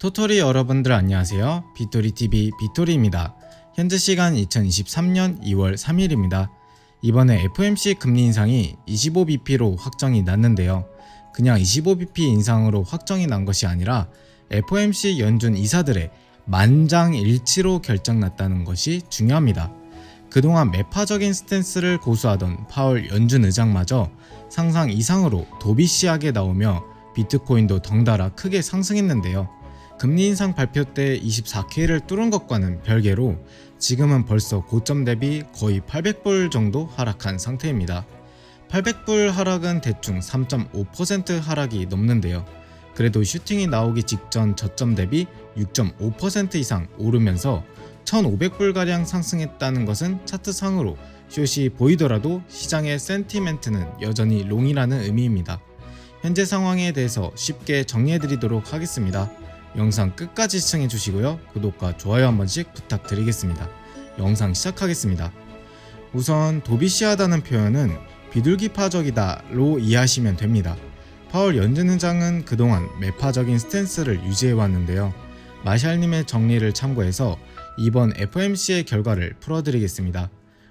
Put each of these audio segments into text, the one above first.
토토리 여러분들 안녕하세요. 빅토리TV 빅토리입니다. 현재 시간 2023년 2월 3일입니다. 이번에 FOMC 금리 인상이 25bp로 확정이 났는데요. 그냥 25bp 인상으로 확정이 난 것이 아니라 FOMC 연준 이사들의 만장일치로 결정났다는 것이 중요합니다. 그동안 매파적인 스탠스를 고수하던 파월 연준 의장마저 상상 이상으로 도비시하게 나오며 비트코인도 덩달아 크게 상승했는데요. 금리 인상 발표 때 24K를 뚫은 것과는 별개로 지금은 벌써 고점 대비 거의 800불 정도 하락한 상태입니다. 800불 하락은 대충 3.5% 하락이 넘는데요. 그래도 슈팅이 나오기 직전 저점 대비 6.5% 이상 오르면서 1500불가량 상승했다는 것은 차트상으로 숏이 보이더라도 시장의 센티멘트는 여전히 롱이라는 의미입니다. 현재 상황에 대해서 쉽게 정리해드리도록 하겠습니다. 영상 끝까지 시청해주시고요. 구독과 좋아요 한 번씩 부탁드리겠습니다. 영상 시작하겠습니다. 우선 도비시하다는 표현은 비둘기파적이다로 이해하시면 됩니다. 파월 연준 의장은 그동안 매파적인 스탠스를 유지해왔는데요. 마샬님의 정리를 참고해서 이번 FOMC의 결과를 풀어드리겠습니다.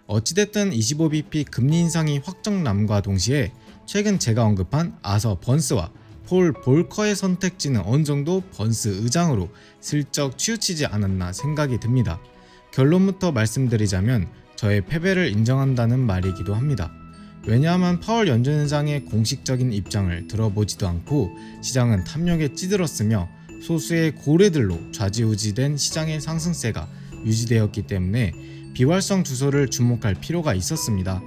어찌됐든 25bp 금리 인상이 확정남과 동시에 최근 제가 언급한 아서 번스와 폴 볼커의 선택지는 어느정도 번스 의장으로 슬쩍 치우치지 않았나 생각이 듭니다. 결론부터 말씀드리자면 저의 패배를 인정한다는 말이기도 합니다. 왜냐하면 파월 연준 의장의 공식적인 입장을 들어보지도 않고 시장은 탐욕에 찌들었으며 소수의 고래들로 좌지우지된 시장의 상승세가 유지되었기 때문에 비활성 주소를 주목할 필요가 있었습니다.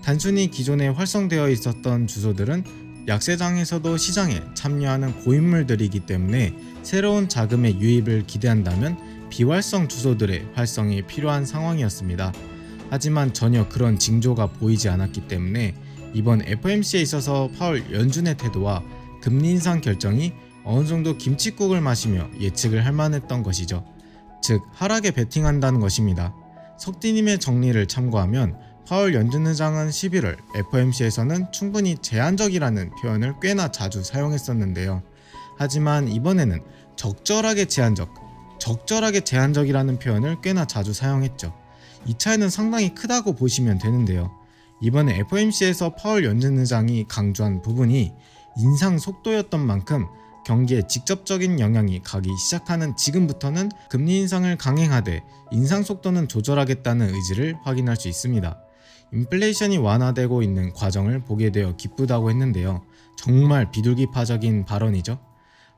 단순히 기존에 활성되어 있었던 주소들은 약세장에서도 시장에 참여하는 고인물들이기 때문에 새로운 자금의 유입을 기대한다면 비활성 주소들의 활성이 필요한 상황이었습니다. 하지만 전혀 그런 징조가 보이지 않았기 때문에 이번 FOMC에 있어서 파월 연준의 태도와 금리 인상 결정이 어느 정도 김칫국을 마시며 예측을 할 만했던 것이죠. 즉 하락에 베팅한다는 것입니다. 석디님의 정리를 참고하면 파월 연준 의장은 11월 FOMC에서는 충분히 제한적이라는 표현을 꽤나 자주 사용했었는데요. 하지만 이번에는 적절하게 제한적이라는 표현을 꽤나 자주 사용했죠. 이 차이는 상당히 크다고 보시면 되는데요. 이번에 FOMC에서 파월 연준 의장이 강조한 부분이 인상 속도였던 만큼 경기에 직접적인 영향이 가기 시작하는 지금부터는 금리 인상을 강행하되 인상 속도는 조절하겠다는 의지를 확인할 수 있습니다. 인플레이션이 완화되고 있는 과정을 보게 되어 기쁘다고 했는데요. 정말 비둘기파적인 발언이죠.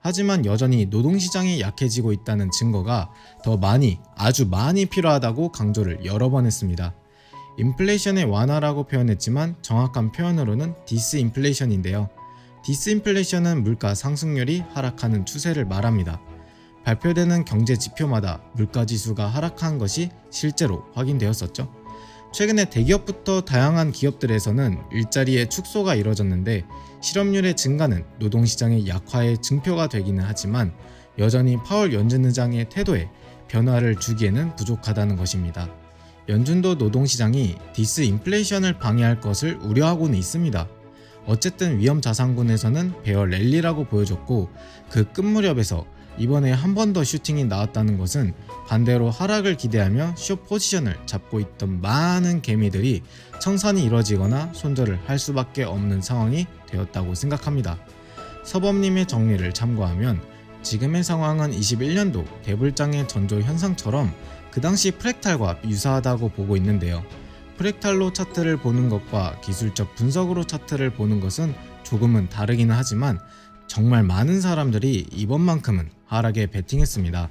하지만 여전히 노동시장이 약해지고 있다는 증거가 더 많이, 아주 많이 필요하다고 강조를 여러 번 했습니다. 인플레이션의 완화라고 표현했지만 정확한 표현으로는 디스인플레이션인데요. 디스인플레이션은 물가 상승률이 하락하는 추세를 말합니다. 발표되는 경제 지표마다 물가 지수가 하락한 것이 실제로 확인되었었죠. 최근에 대기업부터 다양한 기업들에서는 일자리의 축소가 이뤄졌는데 실업률의 증가는 노동시장의 약화의 증표가 되기는 하지만 여전히 파월 연준 의장의 태도에 변화를 주기에는 부족하다는 것입니다. 연준도 노동시장이 디스인플레이션을 방해할 것을 우려하고는 있습니다. 어쨌든 위험자산군에서는 베어 랠리라고 보여줬고 그 끝 무렵에서 이번에 한 번 더 슈팅이 나왔다는 것은 반대로 하락을 기대하며 숏 포지션을 잡고 있던 많은 개미들이 청산이 이뤄지거나 손절을 할 수밖에 없는 상황이 되었다고 생각합니다. 서범님의 정리를 참고하면 지금의 상황은 21년도 대불장의 전조 현상처럼 그 당시 프랙탈과 유사하다고 보고 있는데요. 프랙탈로 차트를 보는 것과 기술적 분석으로 차트를 보는 것은 조금은 다르기는 하지만 정말 많은 사람들이 이번만큼은 하락에 베팅했습니다.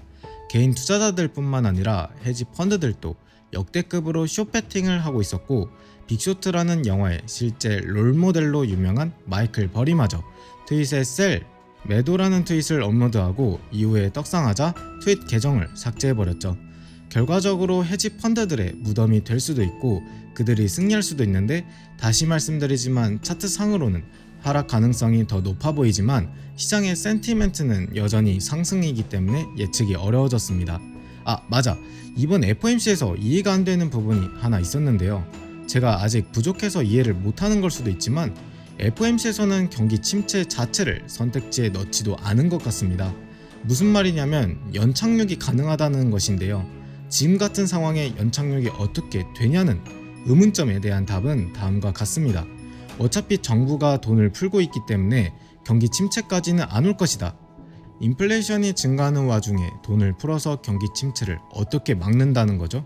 개인 투자자들 뿐만 아니라 헤지 펀드들도 역대급으로 숏 베팅을 하고 있었고 빅쇼트라는 영화의 실제 롤모델로 유명한 마이클 버리마저 트윗에 셀, 매도라는 트윗을 업로드하고 이후에 떡상하자 트윗 계정을 삭제해버렸죠. 결과적으로 헤지 펀드들의 무덤이 될 수도 있고 그들이 승리할 수도 있는데 다시 말씀드리지만 차트상으로는 하락 가능성이 더 높아 보이지만 시장의 센티멘트는 여전히 상승이기 때문에 예측이 어려워졌습니다. 맞아. 이번 FOMC에서 이해가 안 되는 부분이 하나 있었는데요. 제가 아직 부족해서 이해를 못하는 걸 수도 있지만 FOMC에서는 경기 침체 자체를 선택지에 넣지도 않은 것 같습니다. 무슨 말이냐면 연착륙이 가능하다는 것인데요. 지금 같은 상황에 연착륙이 어떻게 되냐는 의문점에 대한 답은 다음과 같습니다. 어차피 정부가 돈을 풀고 있기 때문에 경기 침체까지는 안 올 것이다. 인플레이션이 증가하는 와중에 돈을 풀어서 경기 침체를 어떻게 막는다는 거죠?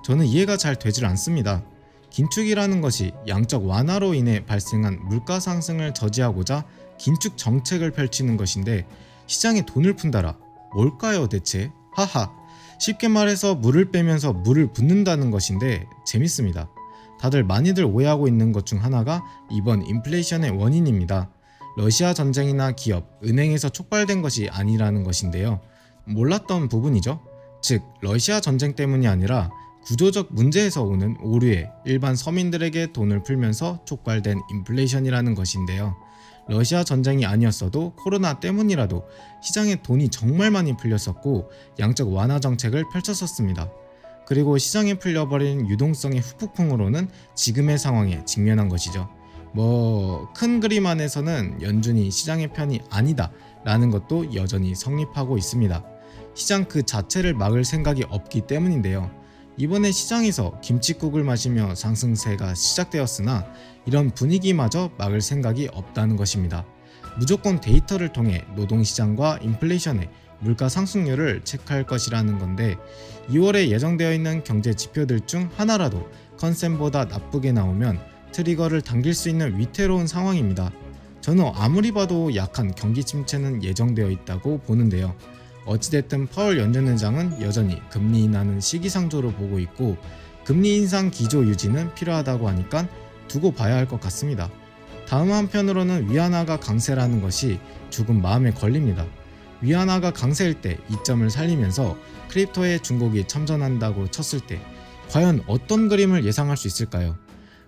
저는 이해가 잘 되질 않습니다. 긴축이라는 것이 양적 완화로 인해 발생한 물가 상승을 저지하고자 긴축 정책을 펼치는 것인데 시장에 돈을 푼다라 뭘까요 대체? 하하. 쉽게 말해서 물을 빼면서 물을 붓는다는 것인데 재밌습니다. 다들 많이들 오해하고 있는 것 중 하나가 이번 인플레이션의 원인입니다. 러시아 전쟁이나 기업, 은행에서 촉발된 것이 아니라는 것인데요. 몰랐던 부분이죠. 즉 러시아 전쟁 때문이 아니라 구조적 문제에서 오는 오류에 일반 서민들에게 돈을 풀면서 촉발된 인플레이션이라는 것인데요. 러시아 전쟁이 아니었어도 코로나 때문이라도 시장에 돈이 정말 많이 풀렸었고 양적 완화 정책을 펼쳤었습니다. 그리고 시장에 풀려버린 유동성의 후폭풍으로는 지금의 상황에 직면한 것이죠. 큰 그림 안에서는 연준이 시장의 편이 아니다 라는 것도 여전히 성립하고 있습니다. 시장 그 자체를 막을 생각이 없기 때문인데요. 이번에 시장에서 김칫국을 마시며 상승세가 시작되었으나 이런 분위기마저 막을 생각이 없다는 것입니다. 무조건 데이터를 통해 노동시장과 인플레이션의 물가 상승률을 체크할 것이라는 건데 2월에 예정되어 있는 경제 지표들 중 하나라도 컨센보다 나쁘게 나오면 트리거를 당길 수 있는 위태로운 상황입니다. 저는 아무리 봐도 약한 경기 침체는 예정되어 있다고 보는데요. 어찌됐든 파월 연준의장은 여전히 금리 인하는 시기상조로 보고 있고 금리 인상 기조 유지는 필요하다고 하니까 두고 봐야 할 것 같습니다. 다음 한편으로는 위안화가 강세라는 것이 조금 마음에 걸립니다. 위안화가 강세일 때 이점을 살리면서 크립토에 중국이 참전한다고 쳤을 때 과연 어떤 그림을 예상할 수 있을까요?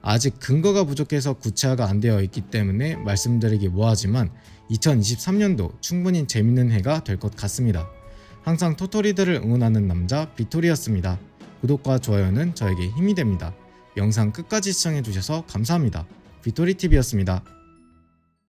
아직 근거가 부족해서 구체화가 안 되어 있기 때문에 말씀드리기 뭐하지만 2023년도 충분히 재밌는 해가 될 것 같습니다. 항상 토토리들을 응원하는 남자 빅토리였습니다. 구독과 좋아요는 저에게 힘이 됩니다. 영상 끝까지 시청해주셔서 감사합니다. 빅토리TV였습니다.